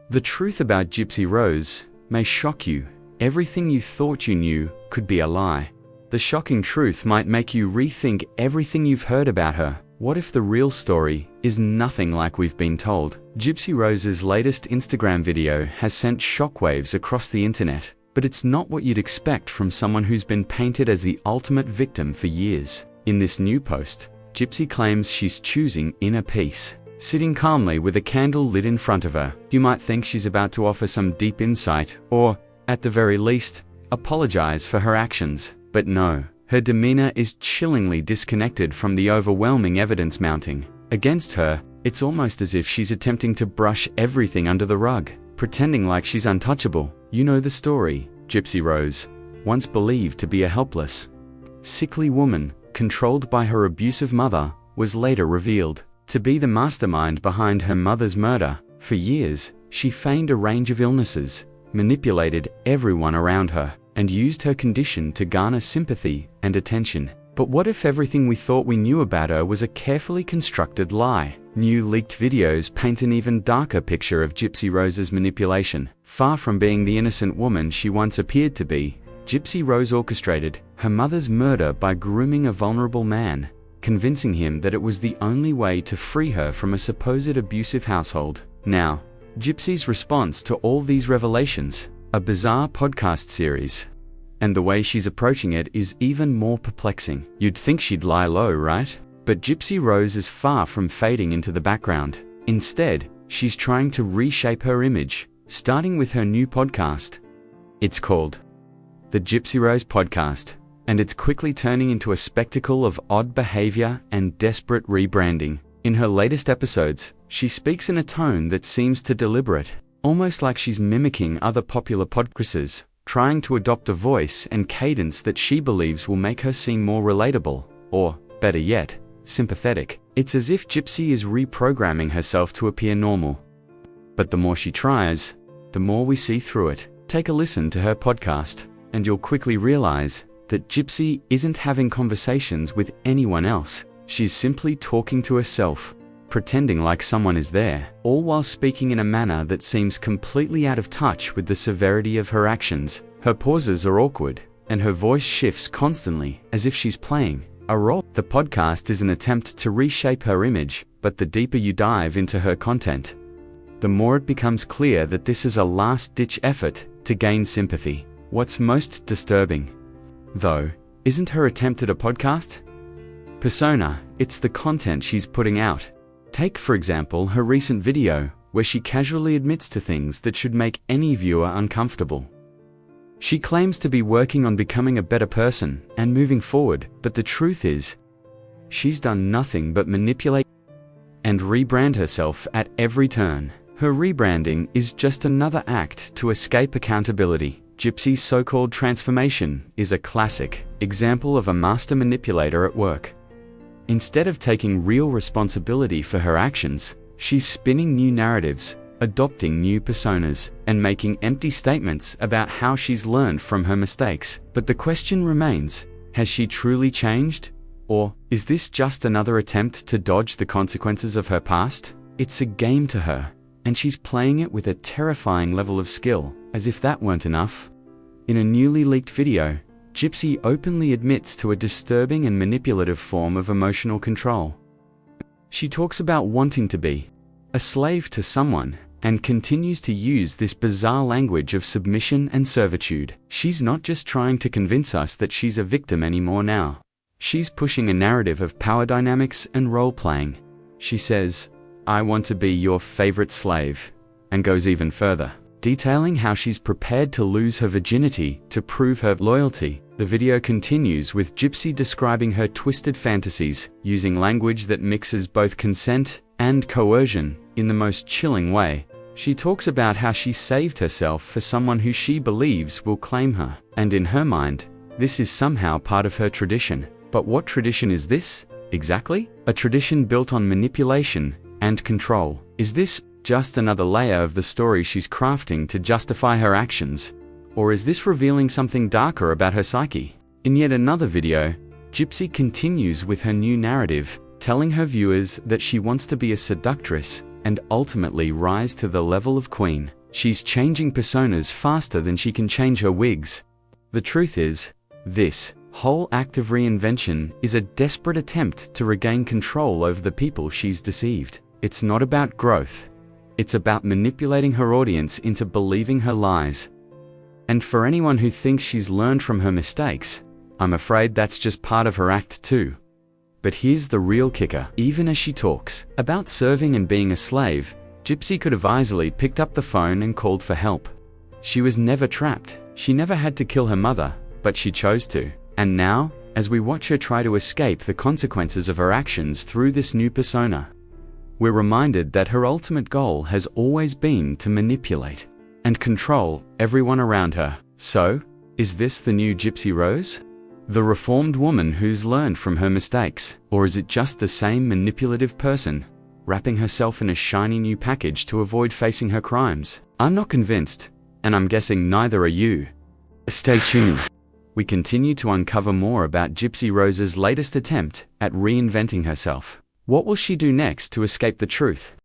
The truth about Gypsy Rose may shock you. Everything you thought you knew could be a lie. The shocking truth might make you rethink everything you've heard about her. What if the real story is nothing like we've been told? Gypsy Rose's latest Instagram video has sent shockwaves across the internet, but it's not what you'd expect from someone who's been painted as the ultimate victim for years. In this new post, Gypsy claims she's choosing inner peace. Sitting calmly with a candle lit in front of her, you might think she's about to offer some deep insight, or, at the very least, apologize for her actions. But no, her demeanor is chillingly disconnected from the overwhelming evidence mounting against her. It's almost as if she's attempting to brush everything under the rug, pretending like she's untouchable. You know the story. Gypsy Rose, once believed to be a helpless, sickly woman controlled by her abusive mother, was later revealed to be the mastermind behind her mother's murder. For years, she feigned a range of illnesses, manipulated everyone around her, and used her condition to garner sympathy and attention. But what if everything we thought we knew about her was a carefully constructed lie? New leaked videos paint an even darker picture of Gypsy Rose's manipulation. Far from being the innocent woman she once appeared to be, Gypsy Rose orchestrated her mother's murder by grooming a vulnerable man, convincing him that it was the only way to free her from a supposed abusive household. Now, Gypsy's response to all these revelations, a bizarre podcast series. And the way she's approaching it is even more perplexing. You'd think she'd lie low, right? But Gypsy Rose is far from fading into the background. Instead, she's trying to reshape her image, starting with her new podcast. It's called The Gypsy Rose Podcast, and it's quickly turning into a spectacle of odd behavior and desperate rebranding. In her latest episodes, she speaks in a tone that seems too deliberate, almost like she's mimicking other popular podcasters, trying to adopt a voice and cadence that she believes will make her seem more relatable, or, better yet, sympathetic. It's as if Gypsy is reprogramming herself to appear normal. But the more she tries, the more we see through it. Take a listen to her podcast, and you'll quickly realize that Gypsy isn't having conversations with anyone else. She's simply talking to herself, pretending like someone is there, all while speaking in a manner that seems completely out of touch with the severity of her actions. Her pauses are awkward, and her voice shifts constantly, as if she's playing a role. The podcast is an attempt to reshape her image, but the deeper you dive into her content, the more it becomes clear that this is a last-ditch effort to gain sympathy. What's most disturbing, though, isn't her attempt at a podcast persona, it's the content she's putting out. Take, for example, her recent video, where she casually admits to things that should make any viewer uncomfortable. She claims to be working on becoming a better person and moving forward, but the truth is, she's done nothing but manipulate and rebrand herself at every turn. Her rebranding is just another act to escape accountability. Gypsy's so-called transformation is a classic example of a master manipulator at work. Instead of taking real responsibility for her actions, she's spinning new narratives, adopting new personas, and making empty statements about how she's learned from her mistakes. But the question remains, has she truly changed? Or is this just another attempt to dodge the consequences of her past? It's a game to her, and she's playing it with a terrifying level of skill, as if that weren't enough. In a newly leaked video, Gypsy openly admits to a disturbing and manipulative form of emotional control. She talks about wanting to be a slave to someone, and continues to use this bizarre language of submission and servitude. She's not just trying to convince us that she's a victim anymore now. She's pushing a narrative of power dynamics and role-playing. She says, "I want to be your favorite slave," and goes even further, detailing how she's prepared to lose her virginity to prove her loyalty. The video continues with Gypsy describing her twisted fantasies, using language that mixes both consent and coercion in the most chilling way. She talks about how she saved herself for someone who she believes will claim her, and in her mind, this is somehow part of her tradition. But what tradition is this, exactly? A tradition built on manipulation and control. Is this just another layer of the story she's crafting to justify her actions? Or is this revealing something darker about her psyche? In yet another video, Gypsy continues with her new narrative, telling her viewers that she wants to be a seductress and ultimately rise to the level of queen. She's changing personas faster than she can change her wigs. The truth is, this whole act of reinvention is a desperate attempt to regain control over the people she's deceived. It's not about growth. It's about manipulating her audience into believing her lies. And for anyone who thinks she's learned from her mistakes, I'm afraid that's just part of her act too. But here's the real kicker. Even as she talks about serving and being a slave, Gypsy could have easily picked up the phone and called for help. She was never trapped. She never had to kill her mother, but she chose to. And now, as we watch her try to escape the consequences of her actions through this new persona, we're reminded that her ultimate goal has always been to manipulate and control everyone around her. So, is this the new Gypsy Rose? The reformed woman who's learned from her mistakes? Or is it just the same manipulative person, wrapping herself in a shiny new package to avoid facing her crimes? I'm not convinced, and I'm guessing neither are you. Stay tuned. We continue to uncover more about Gypsy Rose's latest attempt at reinventing herself. What will she do next to escape the truth?